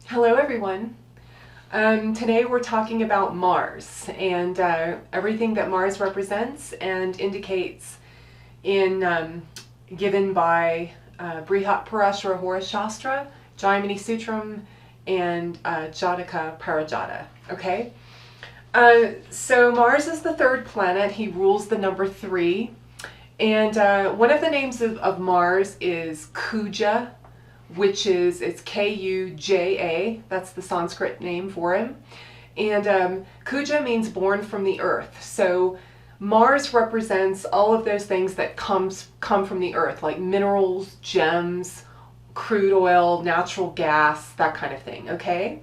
Hello everyone. Today we're talking about Mars and everything that Mars represents and indicates in given by Brihat Parasara Horus Shastra, Jaimini Sutram, and Jataka Parijata. Okay? So Mars is the third planet. He rules the number 3. And one of the names of Mars is Kuja, which is, it's Kuja, that's the Sanskrit name for him. And Kuja means born from the earth. So Mars represents all of those things that come from the earth, like minerals, gems, crude oil, natural gas, that kind of thing, okay?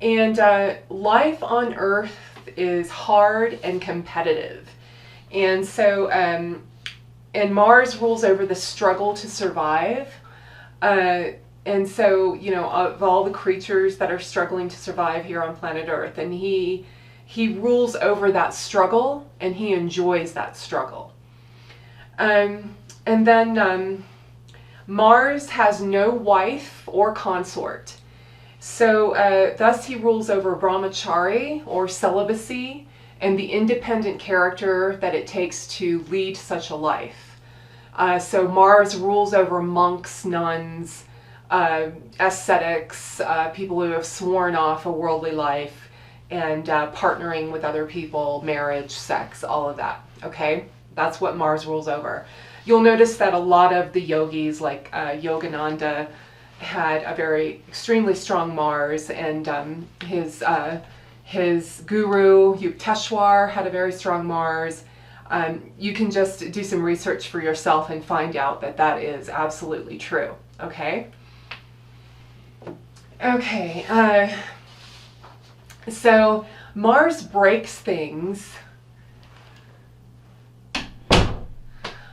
And life on earth is hard and competitive. And so, and Mars rules over the struggle to survive. And so, you know, of all the creatures that are struggling to survive here on planet Earth, and he rules over that struggle, and he enjoys that struggle. And then Mars has no wife or consort. So thus he rules over brahmacharya, or celibacy, and the independent character that it takes to lead such a life. So Mars rules over monks, nuns, ascetics, people who have sworn off a worldly life, and partnering with other people, marriage, sex, all of that, okay? That's what Mars rules over. You'll notice that a lot of the yogis, like Yogananda, had a very extremely strong Mars, and his guru, Yukteswar, had a very strong Mars. You can just do some research for yourself and find out that that is absolutely true, okay? Okay, so Mars breaks things.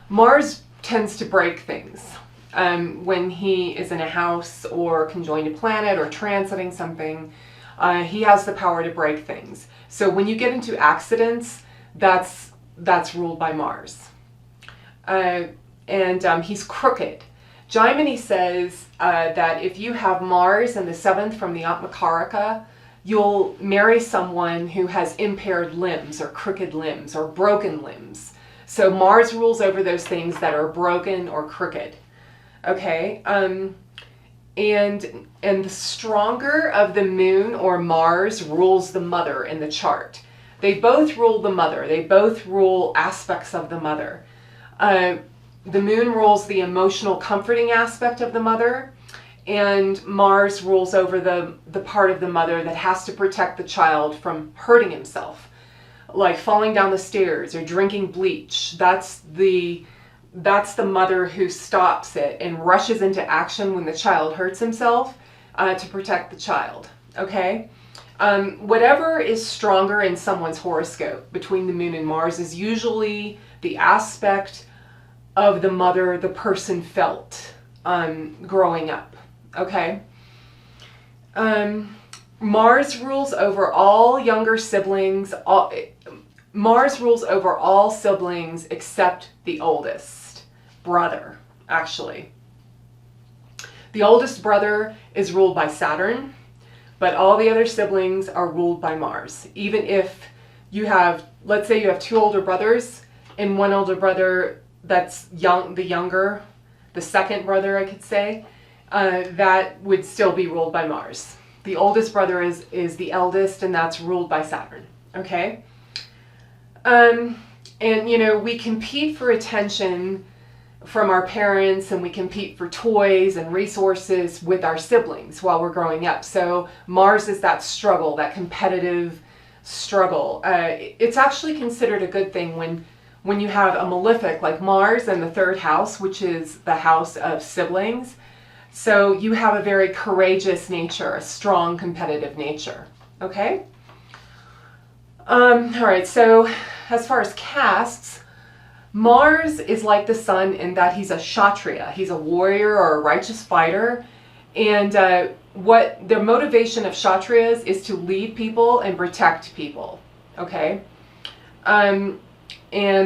Mars tends to break things when he is in a house or conjoined a planet or transiting something. He has the power to break things. So when you get into accidents, that's ruled by Mars. And he's crooked. Jaimini says that if you have Mars in the 7th from the karaka, you'll marry someone who has impaired limbs or crooked limbs or broken limbs. So Mars rules over those things that are broken or crooked. Okay? And the stronger of the moon or Mars rules the mother in the chart. They both rule the mother. They both rule aspects of the mother. The moon rules the emotional comforting aspect of the mother, and Mars rules over the part of the mother that has to protect the child from hurting himself, like falling down the stairs or drinking bleach. That's the mother who stops it and rushes into action when the child hurts himself to protect the child, okay? Whatever is stronger in someone's horoscope between the moon and Mars is usually the aspect of the mother the person felt growing up, okay? Mars rules over all younger siblings. Mars rules over all siblings except the oldest brother, actually. The oldest brother is ruled by Saturn, but all the other siblings are ruled by Mars. Even if you have, let's say you have 2 older brothers and one older brother that's the younger, the second brother, I could say, that would still be ruled by Mars. The oldest brother is the eldest, and that's ruled by Saturn, okay? And, you know, we compete for attention from our parents, and we compete for toys and resources with our siblings while we're growing up. So Mars is that struggle, that competitive struggle. It's actually considered a good thing when you have a malefic like Mars in the 3rd house, which is the house of siblings. So you have a very courageous nature, a strong competitive nature, okay? All right, so as far as castes, Mars is like the sun in that he's a kshatriya. He's a warrior or a righteous fighter. And what the motivation of kshatriyas is to lead people and protect people, okay? And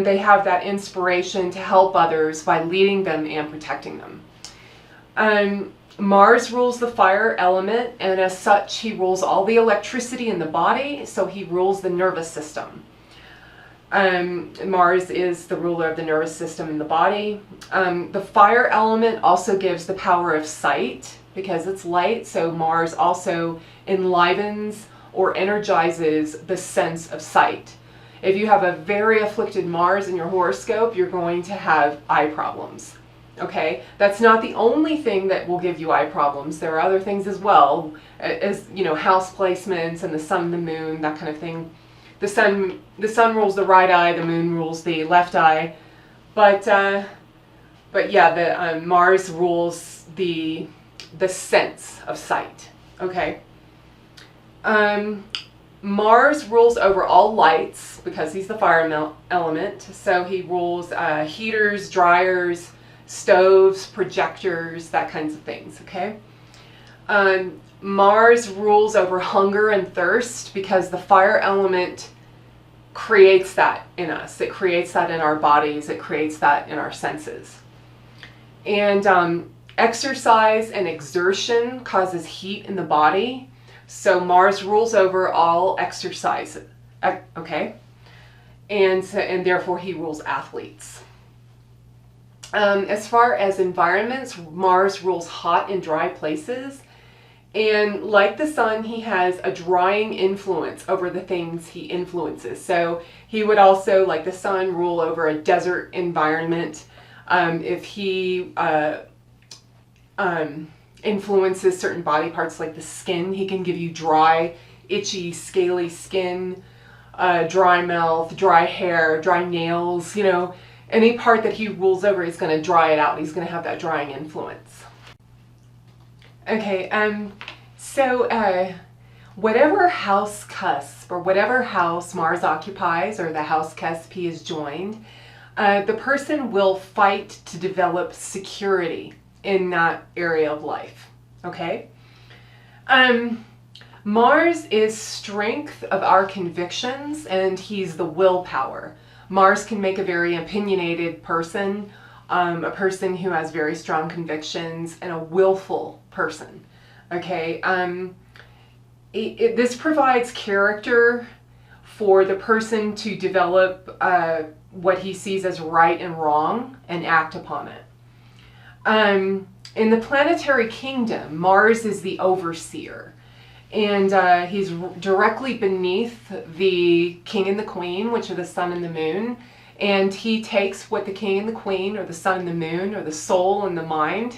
they have that inspiration to help others by leading them and protecting them. Mars rules the fire element, and as such, he rules all the electricity in the body, so he rules the nervous system. Mars is the ruler of the nervous system in the body. The fire element also gives the power of sight because it's light, so Mars also enlivens or energizes the sense of sight. If you have a very afflicted Mars in your horoscope, you're going to have eye problems. Okay, that's not the only thing that will give you eye problems. There are other things as well, as you know, house placements and the sun and the moon, that kind of thing. The sun rules the right eye, the moon rules the left eye, but yeah, the Mars rules the sense of sight. Okay. Mars rules over all lights because he's the fire element. So he rules heaters, dryers, stoves, projectors, that kinds of things. Okay. Mars rules over hunger and thirst because the fire element creates that in us. It creates that in our bodies. It creates that in our senses. And exercise and exertion causes heat in the body. So Mars rules over all exercise. Okay. And therefore he rules athletes. As far as environments, Mars rules hot and dry places. And like the sun, he has a drying influence over the things he influences. So he would also, like the sun, rule over a desert environment. If he influences certain body parts like the skin, he can give you dry, itchy, scaly skin, dry mouth, dry hair, dry nails. You know, any part that he rules over, he's going to dry it out. He's going to have that drying influence. Okay, so whatever house cusp or whatever house Mars occupies or the house cusp he is joined, the person will fight to develop security in that area of life. Okay? Mars is strength of our convictions, and he's the willpower. Mars can make a very opinionated person, a person who has very strong convictions, and a willful person. Okay, this provides character for the person to develop what he sees as right and wrong and act upon it. In the planetary kingdom, Mars is the overseer, and he's directly beneath the king and the queen, which are the sun and the moon, and he takes what the king and the queen, or the sun and the moon, or the soul and the mind,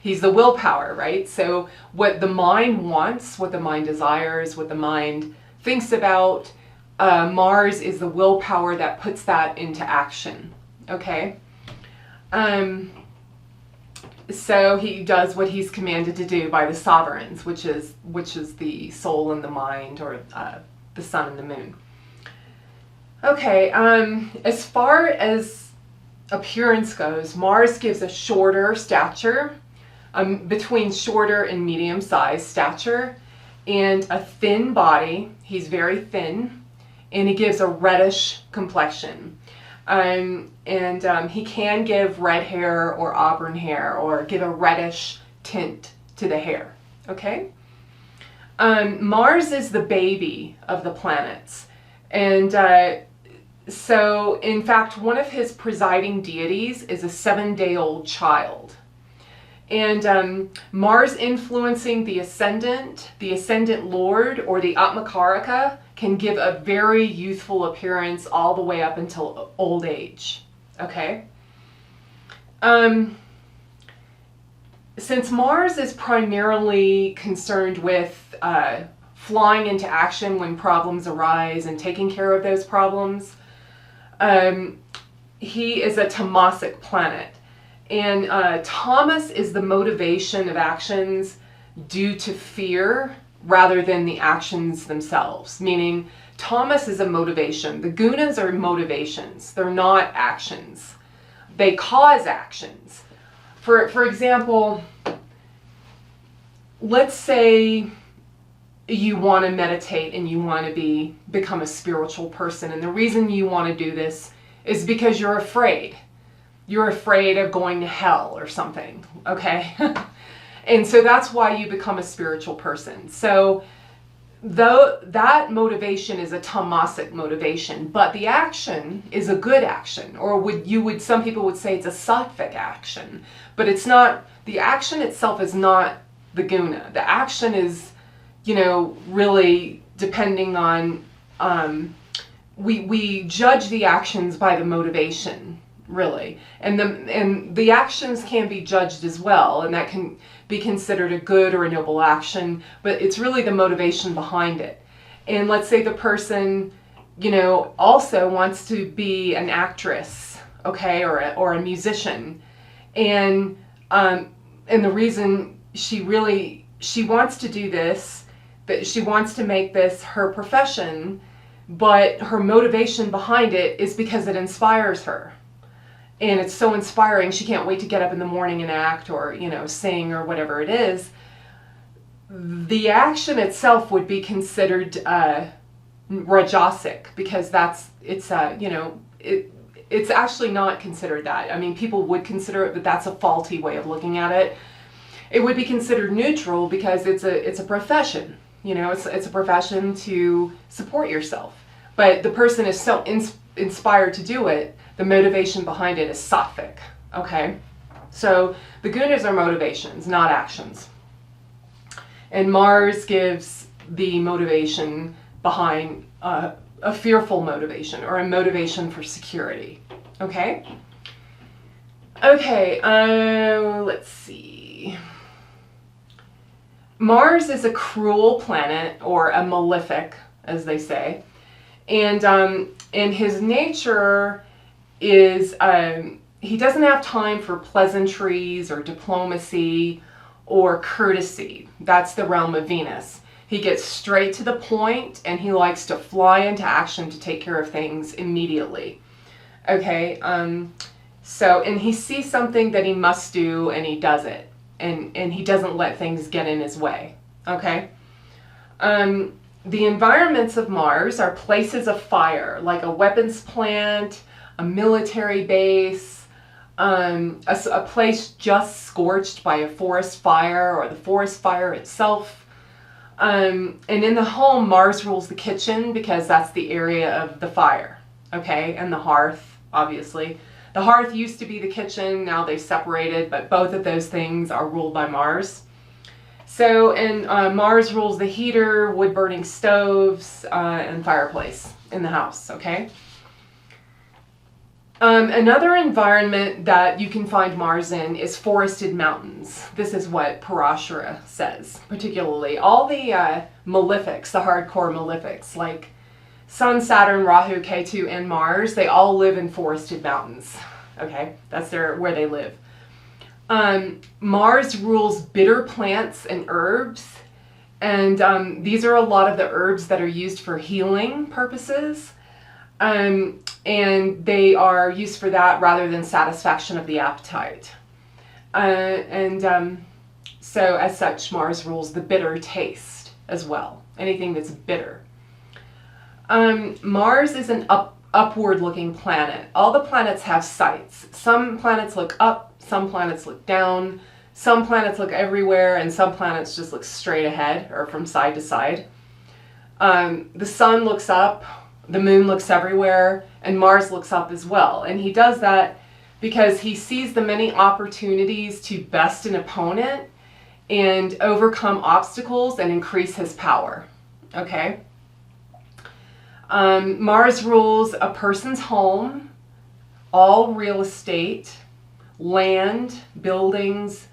he's the willpower, right? So what the mind wants, what the mind desires, what the mind thinks about, Mars is the willpower that puts that into action, okay? So he does what he's commanded to do by the sovereigns, which is the soul and the mind, or the sun and the moon. Okay, as far as appearance goes, Mars gives a shorter stature, between shorter and medium size stature, and a thin body. He's very thin, and he gives a reddish complexion. He can give red hair or auburn hair, or give a reddish tint to the hair. Okay? Mars is the baby of the planets. And so, in fact, one of his presiding deities is a 7-day-old child. And Mars influencing the ascendant lord, or the karaka, can give a very youthful appearance all the way up until old age. Okay? Since Mars is primarily concerned with flying into action when problems arise and taking care of those problems, he is a tamasic planet. And tamas is the motivation of actions due to fear rather than the actions themselves. Meaning, tamas is a motivation. The gunas are motivations. They're not actions. They cause actions. For example, let's say you want to meditate and you want to become a spiritual person. And the reason you want to do this is because you're afraid. You're afraid of going to hell or something, okay? And so that's why you become a spiritual person. So though that motivation is a tamasic motivation, but the action is a good action, or some people would say it's a sattvic action, but it's not. The action itself is not the guna. The action is, really depending on, we judge the actions by the motivation, really, and the actions can be judged as well, and that can be considered a good or a noble action, but it's really the motivation behind it. And let's say the person, also wants to be an actress, okay, or a musician, and the reason she wants to do this, that she wants to make this her profession, but her motivation behind it is because it inspires her. And it's so inspiring, she can't wait to get up in the morning and act or, sing or whatever it is. The action itself would be considered rajasic, because it's actually not considered that. I mean, people would consider it, but that's a faulty way of looking at it. It would be considered neutral because it's a profession. It's a profession to support yourself. But the person is so inspired to do it, the motivation behind it is sattvic, okay? So the gunas are motivations, not actions. And Mars gives the motivation behind a fearful motivation, or a motivation for security, okay? Okay, let's see. Mars is a cruel planet, or a malefic, as they say. And his nature is, he doesn't have time for pleasantries or diplomacy or courtesy. That's the realm of Venus. He gets straight to the point, and he likes to fly into action to take care of things immediately. Okay, and he sees something that he must do, and he does it. And he doesn't let things get in his way. Okay? The environments of Mars are places of fire, like a weapons plant, a military base, a place just scorched by a forest fire, or the forest fire itself. And in the home, Mars rules the kitchen, because that's the area of the fire, okay? And the hearth, obviously. The hearth used to be the kitchen, now they've separated, but both of those things are ruled by Mars. So, and Mars rules the heater, wood-burning stoves, and fireplace in the house, okay? Another environment that you can find Mars in is forested mountains. This is what Parasara says, particularly. All the malefics, the hardcore malefics, like Sun, Saturn, Rahu, Ketu, and Mars, they all live in forested mountains. Okay, that's where they live. Mars rules bitter plants and herbs, and these are a lot of the herbs that are used for healing purposes. And they are used for that rather than satisfaction of the appetite. So as such, Mars rules the bitter taste as well. Anything that's bitter. Mars is an upward looking planet. All the planets have sights. Some planets look up, some planets look down, some planets look everywhere, and some planets just look straight ahead or from side to side. The sun looks up, the moon looks everywhere, and Mars looks up as well. And he does that because he sees the many opportunities to best an opponent and overcome obstacles and increase his power. Okay? Mars rules a person's home, all real estate, land, buildings.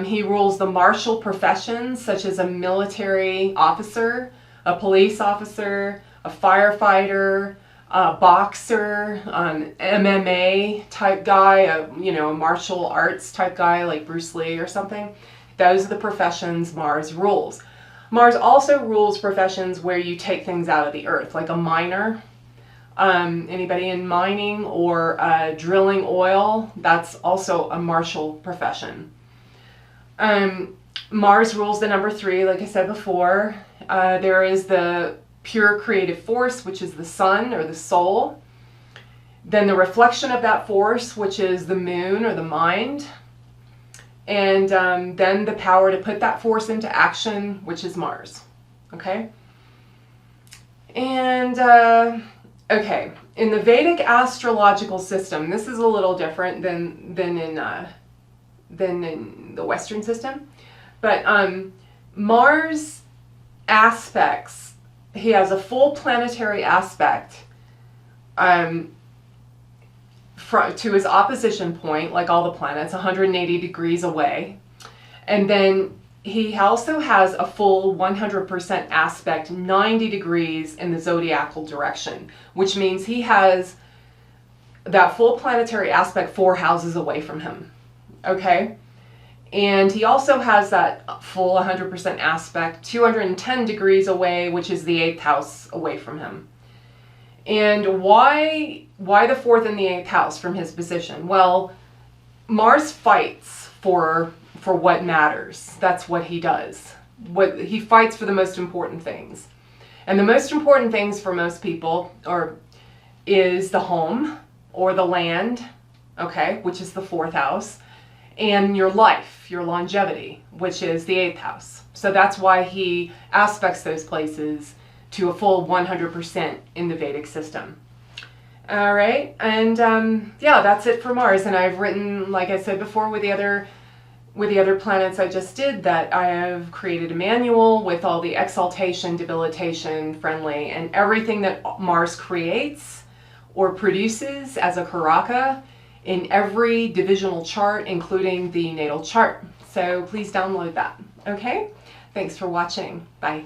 He rules the martial professions, such as a military officer, a police officer, a firefighter, a boxer, MMA type guy, a martial arts type guy like Bruce Lee or something. Those are the professions Mars rules. Mars also rules professions where you take things out of the earth, like a miner. Anybody in mining or drilling oil, that's also a martial profession. Mars rules the number 3, like I said before. There is the pure creative force, which is the sun or the soul. Then the reflection of that force, which is the moon or the mind. and then the power to put that force into action, which is Mars. Okay? And, okay, in the Vedic astrological system, this is a little different than in the Western system, but Mars aspects, he has a full planetary aspect to his opposition point, like all the planets, 180 degrees away. And then he also has a full 100% aspect 90 degrees in the zodiacal direction, which means he has that full planetary aspect 4 houses away from him. Okay? And he also has that full 100% aspect 210 degrees away, which is the 8th house away from him. And why the 4th and the 8th house from his position? Well, Mars fights for what matters. That's what he does. He fights for the most important things. And the most important things for most people is the home or the land, okay, which is the 4th house, and your life, your longevity, which is the 8th house. So that's why he aspects those places to a full 100% in the Vedic system. All right, and yeah, that's it for Mars. And I've written, like I said before, with the other planets I just did, that I have created a manual with all the exaltation, debilitation, friendly, and everything that Mars creates or produces as a karaka in every divisional chart, including the natal chart. So please download that. Okay? Thanks for watching. Bye.